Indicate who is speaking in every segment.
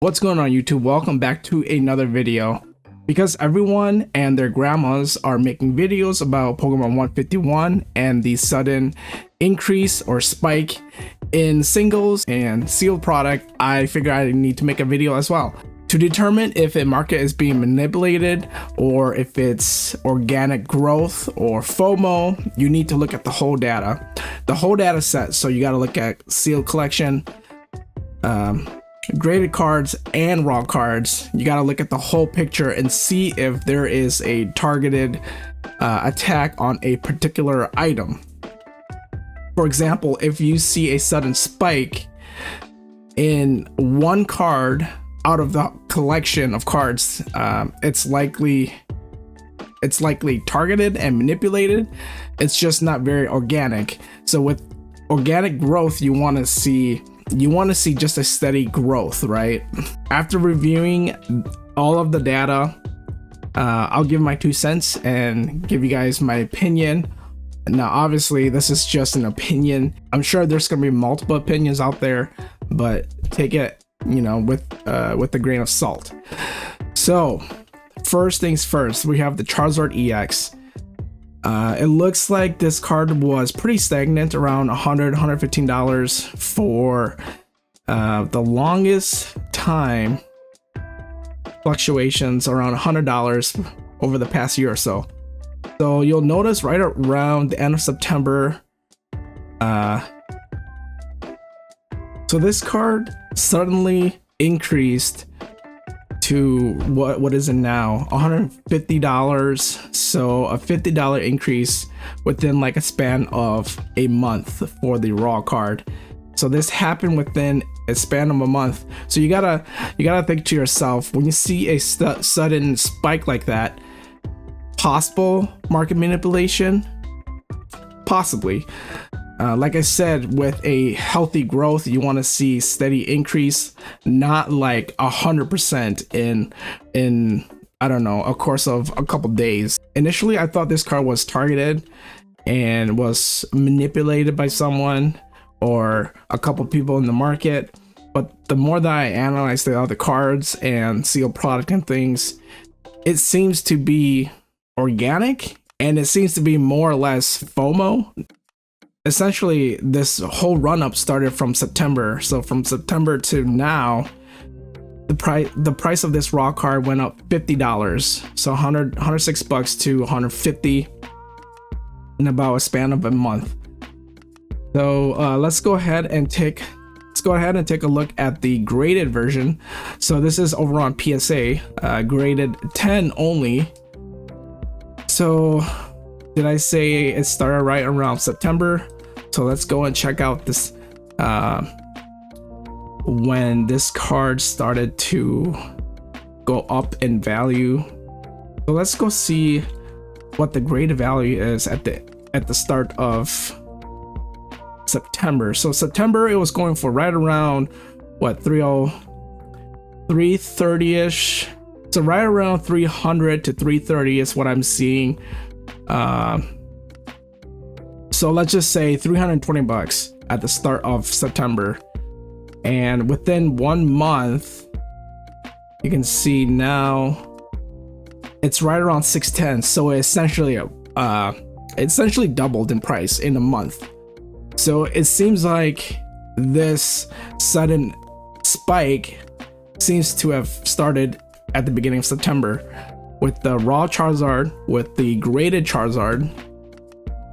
Speaker 1: What's going on YouTube? Welcome back to another video. Because everyone and their grandmas are making videos about Pokemon 151 and the sudden increase or spike in singles and sealed product, I figured I need to make a video as well. To determine if a market is being manipulated or if it's organic growth or FOMO, you need to look at the whole data. The whole data set, so you got to look at sealed collection, graded cards and raw cards. You got to look at the whole picture and see if there is a targeted attack on a particular item. For example, if you see a sudden spike in one card out of the collection of cards, it's likely targeted and manipulated. It's just not very organic. So with organic growth, you want to see just a steady growth, right? After reviewing all of the data, I'll give my 2 cents and give you guys my opinion. Now, obviously, this is just an opinion. I'm sure there's gonna be multiple opinions out there, but take it, with a grain of salt. So, first things first, we have the Charizard EX. It looks like this card was pretty stagnant around $115 for the longest time, fluctuations around $100 over the past year or so. So you'll notice right around the end of September, so this card suddenly increased to what is it now, $150. So a $50 increase within like a span of a month for the raw card. So this happened within a span of a month. So you gotta think to yourself, when you see a sudden spike like that, possible market manipulation, possibly. Like I said, with a healthy growth, you want to see steady increase, not like 100% in I don't know, a course of a couple days. Initially, I thought this card was targeted and was manipulated by someone or a couple people in the market. But the more that I analyze the other cards and sealed product and things, it seems to be organic and it seems to be more or less FOMO. Essentially, this whole run-up started from September. So from September to now, the price of this raw card went up $50. So $106 to $150 in about a span of a month. So let's go ahead and take a look at the graded version. So this is over on PSA, graded 10 only. So did I say it started right around September? So let's go and check out this when this card started to go up in value. So let's go see what the graded value is at the start of September. So September, it was going for right around what, 330-ish. So right around 300 to 330 is what I'm seeing. So let's just say $320 at the start of September. And within 1 month, you can see now it's right around 610. So it essentially doubled in price in a month. So it seems like this sudden spike seems to have started at the beginning of September with the raw Charizard, with the graded Charizard.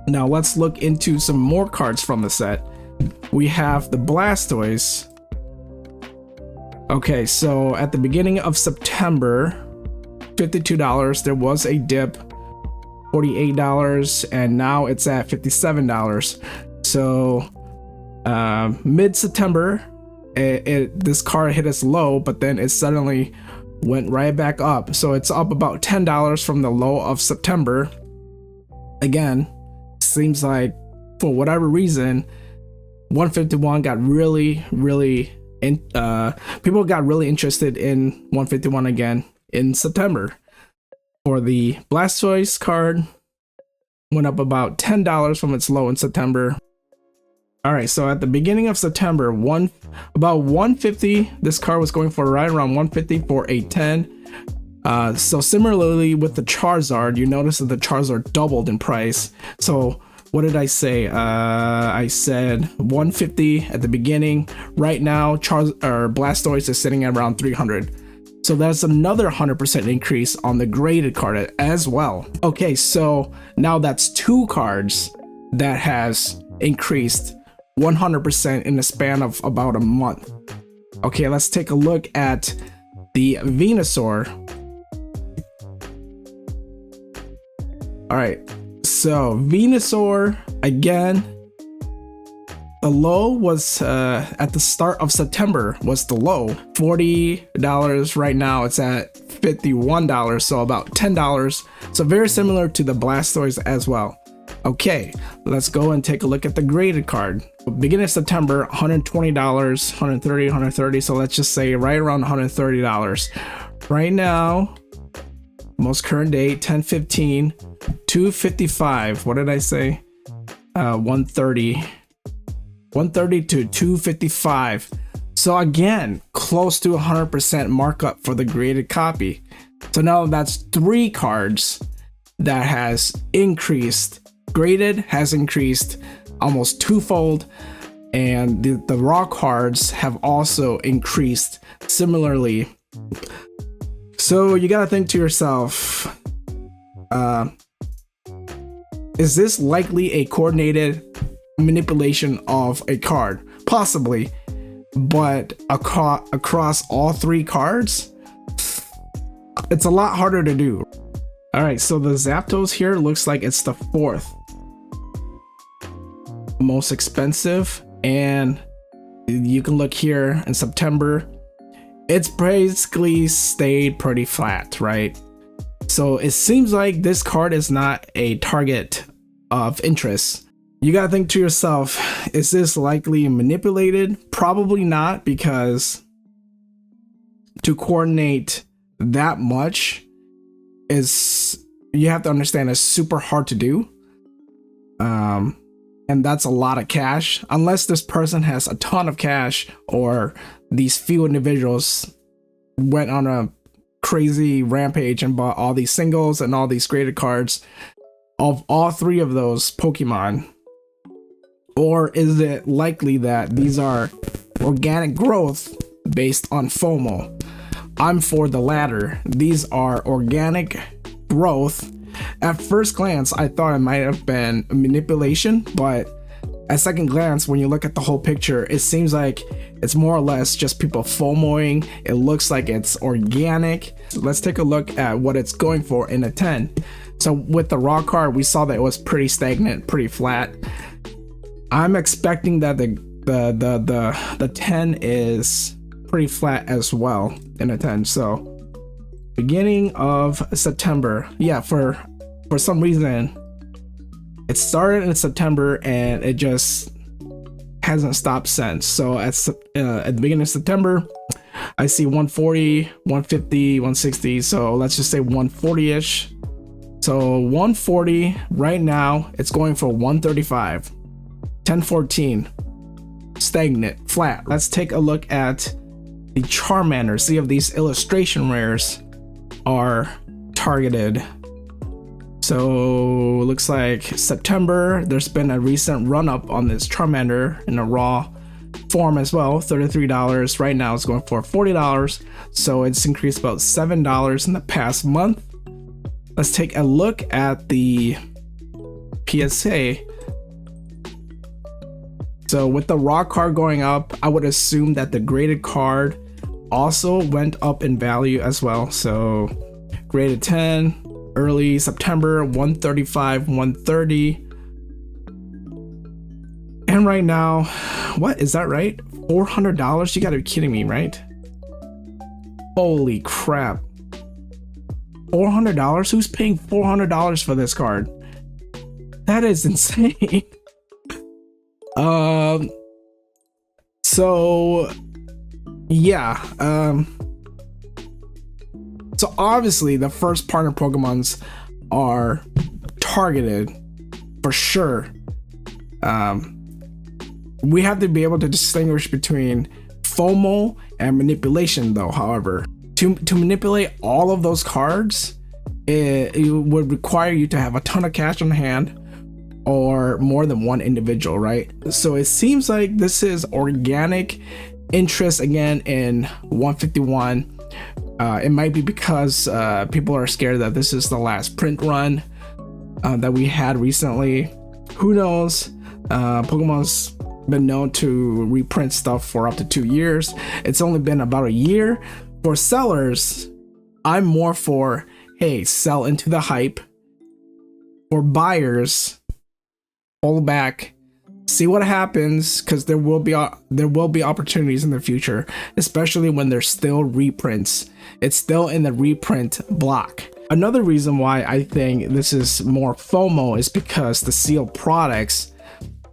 Speaker 1: Now let's look into some more cards from the set. We have the Blastoise. Okay, so at the beginning of September, $52, there was a dip, $48, and now it's at $57. So mid-September, this card hit its low, but then it suddenly went right back up. So it's up about $10 from the low of September. Again, seems like for whatever reason 151 got really people got really interested in 151 again in September. For the Blastoise card, went up about $10 from its low in September. All right, so at the beginning of September, about 150, this card was going for right around 150 for a 10. So similarly with the Charizard, you notice that the Charizard doubled in price. So what did I say? I said 150 at the beginning. Right now, Blastoise is sitting at around 300. So that's another 100% increase on the graded card as well. Okay, so now that's two cards that has increased 100% in the span of about a month. Okay, let's take a look at the Venusaur. All right, so Venusaur, again, the low was at the start of September was the low, $40. Right now it's at $51, so about $10. So very similar to the Blastoise as well. Okay, let's go and take a look at the graded card. Beginning of September, $120, $130, $130. So let's just say right around $130. Right now, most current date, 10/15, $255. What did I say? 130 to $255. So again, close to 100% markup for the graded copy. So now that's three cards that has increased. Graded has increased almost twofold, and the raw cards have also increased similarly. So you gotta think to yourself, is this likely a coordinated manipulation of a card? Possibly, but across all three cards, it's a lot harder to do. All right, so the Zapdos here looks like it's the fourth most expensive, and you can look here in September, it's basically stayed pretty flat, right? So it seems like this card is not a target of interest. You gotta think to yourself, is this likely manipulated? Probably not, because to coordinate that much is, you have to understand, it's super hard to do. And that's a lot of cash, unless this person has a ton of cash, or these few individuals went on a crazy rampage and bought all these singles and all these graded cards of all three of those Pokemon. Or is it likely that these are organic growth based on FOMO? I'm for the latter. These are organic growth. At first glance, I thought it might have been manipulation, but at second glance, when you look at the whole picture, it seems like it's more or less just people FOMOing. It looks like it's organic. So let's take a look at what it's going for in a 10. So with the raw card, we saw that it was pretty stagnant, pretty flat. I'm expecting that the 10 is pretty flat as well in a 10. So beginning of September, yeah, for some reason it started in September and it just hasn't stopped since. So at the beginning of September, I see 140, 150, 160. So let's just say 140-ish. So 140 right now, it's going for 135. 1014, stagnant, flat. Let's take a look at the Charmander, see if these illustration rares are targeted. So looks like September, there's been a recent run up on this Charmander in a raw form as well, $33. Right now it's going for $40. So it's increased about $7 in the past month. Let's take a look at the PSA. So with the raw card going up, I would assume that the graded card also went up in value as well. So graded 10, early September, 135, 130. And right now, what is that, right? $400? You gotta be kidding me, right? Holy crap. $400? Who's paying $400 for this card? That is insane. So yeah, so obviously the first partner Pokemons are targeted for sure. We have to be able to distinguish between FOMO and manipulation, though. However, to manipulate all of those cards, it would require you to have a ton of cash on hand or more than one individual, right? So it seems like this is organic interest again in 151. It might be because people are scared that this is the last print run that we had recently. Who knows? Pokemon's been known to reprint stuff for up to 2 years. It's only been about a year. For sellers, I'm more for, hey, sell into the hype. For buyers, hold back, see what happens, because there will be opportunities in the future, especially when there's still reprints. It's still in the reprint block. Another reason why I think this is more FOMO is because the sealed products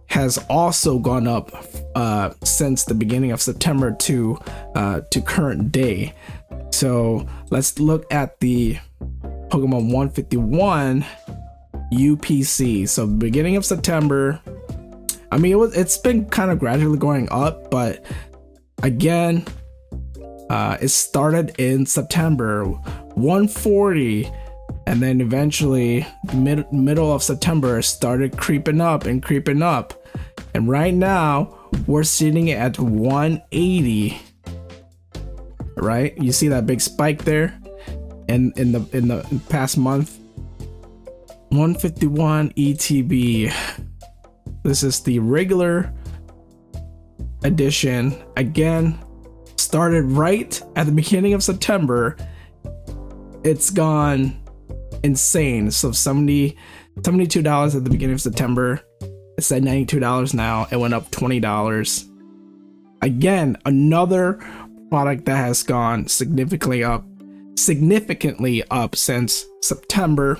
Speaker 1: has also gone up since the beginning of September to current day. So let's look at the Pokemon 151 UPC. So beginning of September, I mean it's been kind of gradually going up, but again, it started in September 140, and then eventually middle of September it started creeping up, and right now we're sitting at 180. Right, you see that big spike there in the past month. 151 ETB. This is the regular edition. Again, started right at the beginning of September. It's gone insane. So $72 at the beginning of September. It's at $92 now. It went up $20. Again, another product that has gone significantly up since September.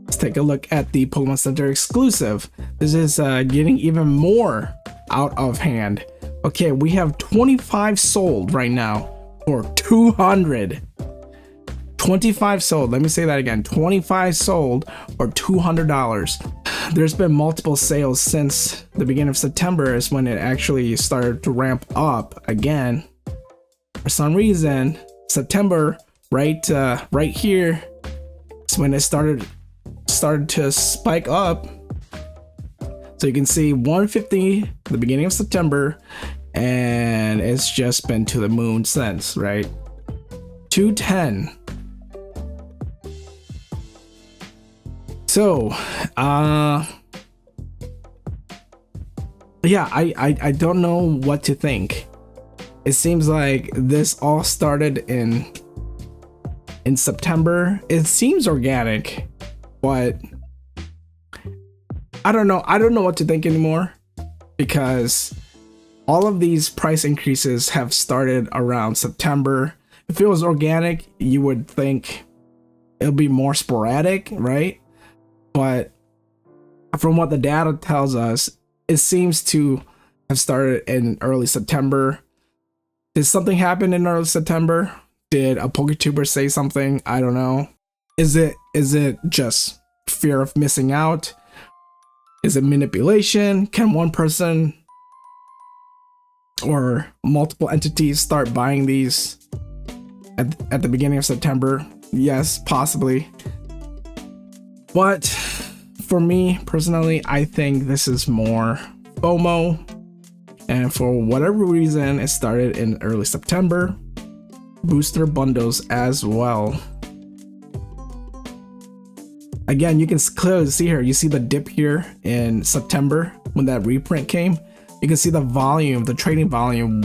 Speaker 1: Let's take a look at the Pokemon Center exclusive. This is getting even more out of hand. Okay, we have 25 sold right now for 200. 25 sold. Let me say that again. 25 sold for $200. There's been multiple sales since the beginning of September is when it actually started to ramp up again. For some reason, September, right here, is when it started to spike up. So you can see 150 the beginning of September, and it's just been to the moon since, right? 210. So yeah, I don't know what to think. It seems like this all started in September. It seems organic, but I don't know what to think anymore, because all of these price increases have started around September. If it was organic, you would think it'll be more sporadic, right? But from what the data tells us, it seems to have started in early September. Did something happen in early September? Did a PokeTuber say something? I don't know. Is it just fear of missing out? Is it manipulation? Can one person or multiple entities start buying these at the beginning of September? Yes, possibly. But for me personally, I think this is more FOMO, and for whatever reason it started in early September. Booster bundles as well. Again, you can clearly see here, you see the dip here in September when that reprint came. You can see the volume, the trading volume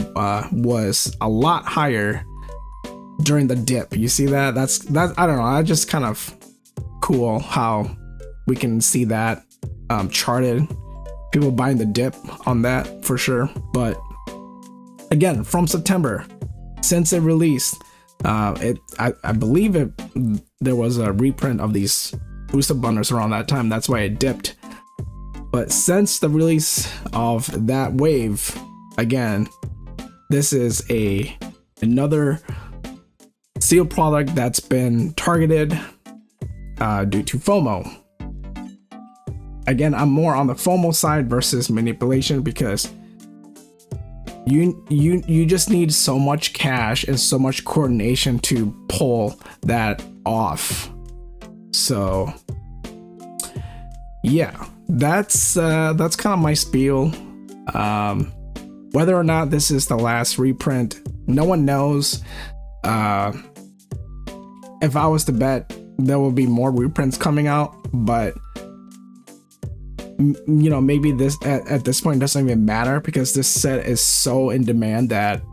Speaker 1: was a lot higher during the dip. You see that? That's I don't know, that's just kind of cool how we can see that charted. People buying the dip on that for sure. But again, from September, since it released, I believe there was a reprint of these booster bundles around that time. That's why it dipped. But since the release of that wave, again, this is another sealed product that's been targeted due to FOMO. again, I'm more on the FOMO side versus manipulation, because you just need so much cash and so much coordination to pull that off. So yeah, that's kind of my spiel. Whether or not this is the last reprint, no one knows. If I was to bet, there will be more reprints coming out, but you know, maybe this at this point doesn't even matter, because this set is so in demand that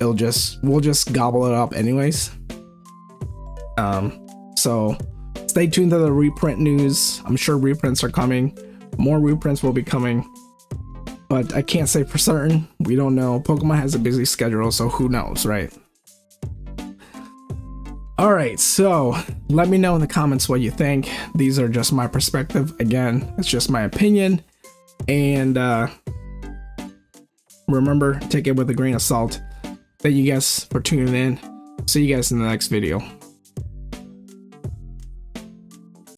Speaker 1: we'll just gobble it up anyways. So stay tuned to the reprint news. I'm sure reprints are coming. More reprints will be coming, but I can't say for certain. We don't know. Pokemon has a busy schedule, so who knows, right? All right, so let me know in the comments what you think. These are just my perspective. Again, it's just my opinion. And remember, take it with a grain of salt. Thank you guys for tuning in. See you guys in the next video.